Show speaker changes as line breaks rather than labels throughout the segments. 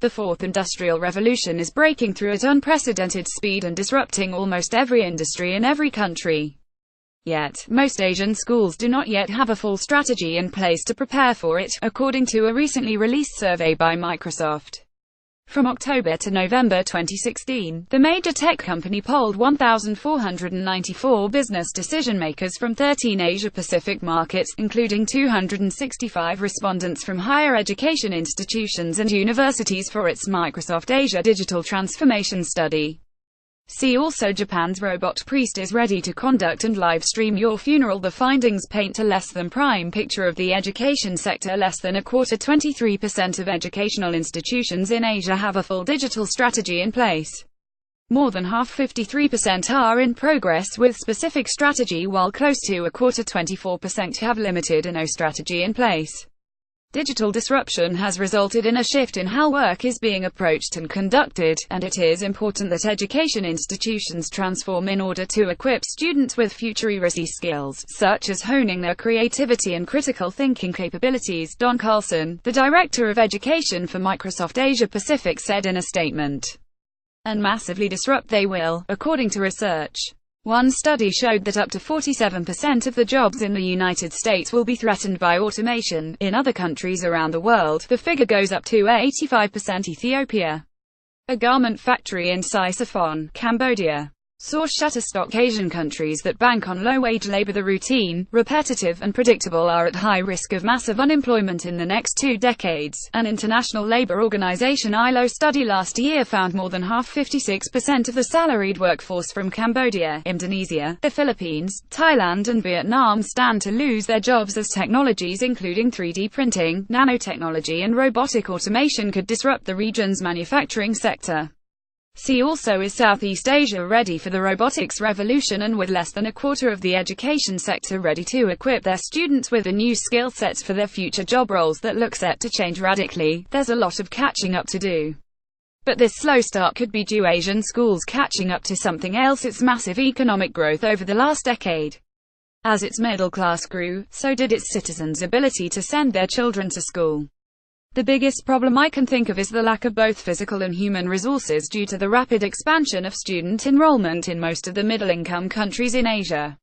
The fourth industrial revolution is breaking through at unprecedented speed and disrupting almost every industry in every country. Yet, most Asian schools do not yet have a full strategy in place to prepare for it, according to a recently released survey by Microsoft. From October to November 2016, the major tech company polled 1,494 business decision-makers from 13 Asia-Pacific markets, including 265 respondents from higher education institutions and universities for its Microsoft Asia Digital Transformation Study. See also Japan's robot priest is ready to conduct and live stream your funeral. The findings paint a less than prime picture of the education sector. Less than a quarter, 23% of educational institutions in Asia have a full digital strategy in place. More than half, 53%, are in progress with specific strategy, while close to a quarter, 24%, have limited or no strategy in place. Digital disruption has resulted in a shift in how work is being approached and conducted, and it is important that education institutions transform in order to equip students with future-ready skills, such as honing their creativity and critical thinking capabilities. Don Carlson, the director of education for Microsoft Asia Pacific, said in a statement, "And massively disrupt they will, according to research. One study showed that up to 47% of the jobs in the United States will be threatened by automation. In other countries around the world, the figure goes up to 85%. Ethiopia. A garment factory in Sisophon, Cambodia. Source: Shutterstock. Asian countries that bank on low-wage labor, the routine, repetitive, and predictable, are at high risk of massive unemployment in the next 2 decades. An International Labour Organization (ILO) study last year found more than half, 56% of the salaried workforce from Cambodia, Indonesia, the Philippines, Thailand, and Vietnam stand to lose their jobs as technologies including 3D printing, nanotechnology, and robotic automation could disrupt the region's manufacturing sector. See also: Is Southeast Asia ready for the robotics revolution? And with less than a quarter of the education sector ready to equip their students with the new skill sets for their future job roles that look set to change radically, there's a lot of catching up to do. But this slow start could be due Asian schools catching up to something else: its massive economic growth over the last decade. As its middle class grew, so did its citizens' ability to send their children to school. The biggest problem I can think of is the lack of both physical and human resources due to the rapid expansion of student enrollment in most of the middle-income countries in Asia.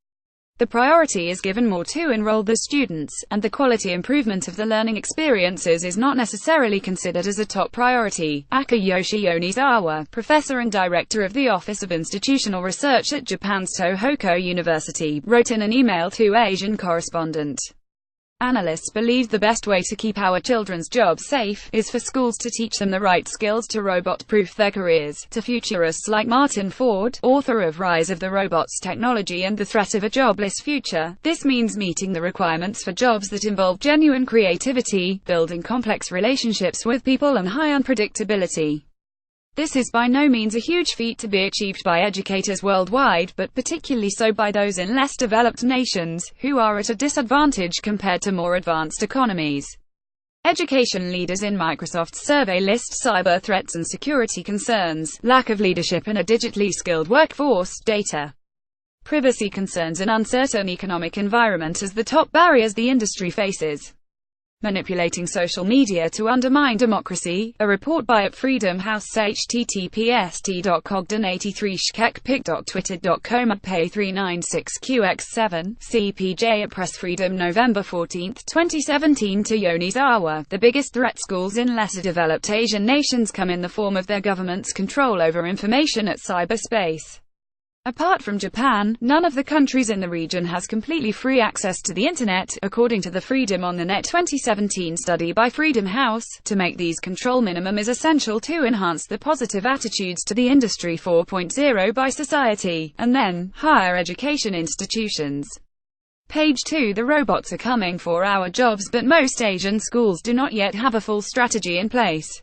The priority is given more to enroll the students, and the quality improvement of the learning experiences is not necessarily considered as a top priority. Akayoshi Yonizawa, professor and director of the Office of Institutional Research at Japan's Tohoku University, wrote in an email to Asian Correspondent. Analysts believe the best way to keep our children's jobs safe is for schools to teach them the right skills to robot-proof their careers. To futurists like Martin Ford, author of Rise of the Robots Technology and the Threat of a Jobless Future, this means meeting the requirements for jobs that involve genuine creativity, building complex relationships with people, and high unpredictability. This is by no means a huge feat to be achieved by educators worldwide, but particularly so by those in less developed nations, who are at a disadvantage compared to more advanced economies. Education leaders in Microsoft's survey list cyber threats and security concerns, lack of leadership in a digitally skilled workforce, data privacy concerns, and uncertain economic environment as the top barriers the industry faces. Manipulating social media to undermine democracy. A report by at Freedom House, https://cogdan83shkek.twitter.com@pay396qx7, CPJ at Press Freedom, November 14, 2017. To Yonizawa, the biggest threat schools in lesser developed Asian nations come in the form of their government's control over information at cyberspace. Apart from Japan, none of the countries in the region has completely free access to the Internet, according to the Freedom on the Net 2017 study by Freedom House. To make these control minimum is essential to enhance the positive attitudes to the Industry 4.0 by society, and then, higher education institutions. Page 2. The robots are coming for our jobs, but most Asian schools do not yet have a full strategy in place.